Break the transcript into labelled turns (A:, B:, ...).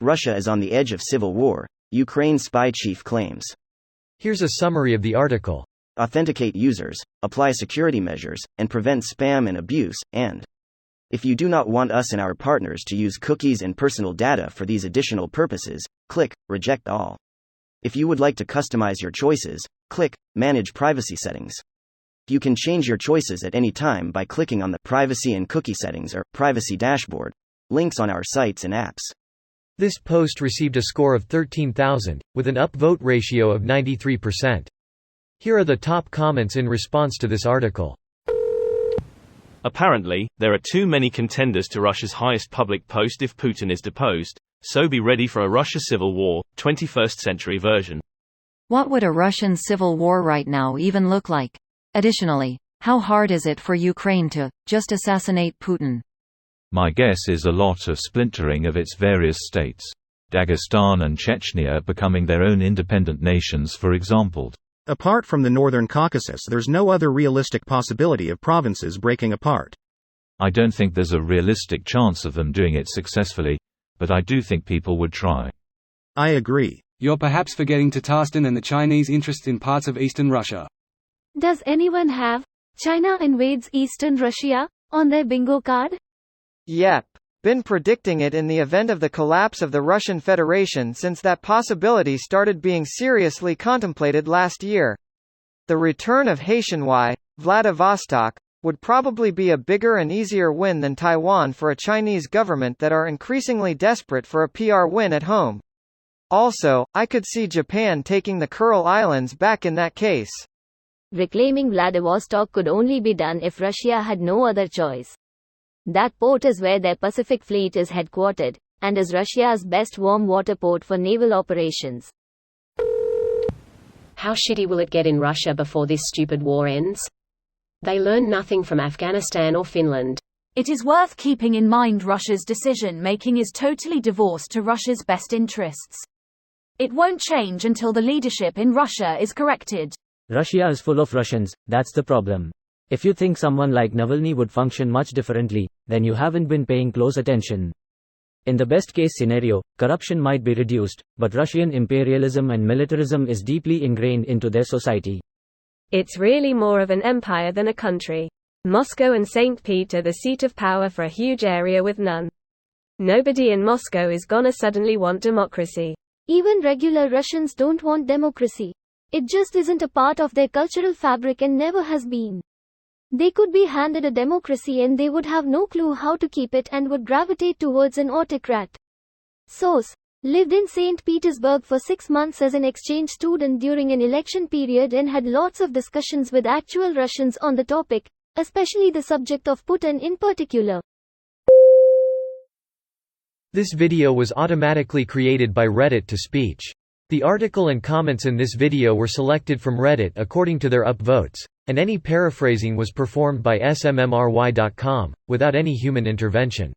A: Russia is on the edge of civil war, Ukraine spy chief claims.
B: Here's a summary of the article.
A: Authenticate users, apply security measures, and prevent spam and abuse, and if you do not want us and our partners to use cookies and personal data for these additional purposes, click Reject All. If you would like to customize your choices, click Manage Privacy Settings. You can change your choices at any time by clicking on the Privacy and Cookie Settings or Privacy Dashboard links on our sites and apps.
B: This post received a score of 13,000, with an upvote ratio of 93%. Here are the top comments in response to this article.
C: Apparently, there are too many contenders to Russia's highest public post if Putin is deposed, so be ready for a Russia civil war, 21st century version.
D: What would a Russian civil war right now even look like? Additionally, how hard is it for Ukraine to just assassinate Putin?
E: My guess is a lot of splintering of its various states. Dagestan and Chechnya becoming their own independent nations, for example.
F: Apart from the Northern Caucasus, there's no other realistic possibility of provinces breaking apart.
E: I don't think there's a realistic chance of them doing it successfully, but I do think people would try.
F: I agree.
G: You're perhaps forgetting Tatarstan and the Chinese interests in parts of eastern Russia.
H: Does anyone have China invades eastern Russia on their bingo card?
I: Yep. Been predicting it in the event of the collapse of the Russian Federation since that possibility started being seriously contemplated last year. The return of Haitian Vladivostok would probably be a bigger and easier win than Taiwan for a Chinese government that are increasingly desperate for a PR win at home. Also, I could see Japan taking the Kuril Islands back in that case.
H: Reclaiming Vladivostok could only be done if Russia had no other choice. That port is where their Pacific Fleet is headquartered, and is Russia's best warm water port for naval operations.
J: How shitty will it get in Russia before this stupid war ends? They learned nothing from Afghanistan or Finland.
K: It is worth keeping in mind Russia's decision-making is totally divorced to Russia's best interests. It won't change until the leadership in Russia is corrected.
L: Russia is full of Russians, that's the problem. If you think someone like Navalny would function much differently, then you haven't been paying close attention. In the best-case scenario, corruption might be reduced, but Russian imperialism and militarism is deeply ingrained into their society.
M: It's really more of an empire than a country. Moscow and St. Pete are the seat of power for a huge area with none. Nobody in Moscow is gonna suddenly want democracy.
H: Even regular Russians don't want democracy. It just isn't a part of their cultural fabric and never has been. They could be handed a democracy and they would have no clue how to keep it and would gravitate towards an autocrat. Source: lived in St. Petersburg for 6 months as an exchange student during an election period and had lots of discussions with actual Russians on the topic, especially the subject of Putin in particular.
B: This video was automatically created by Reddit to speech. The article and comments in this video were selected from Reddit according to their upvotes, and any paraphrasing was performed by smmry.com, without any human intervention.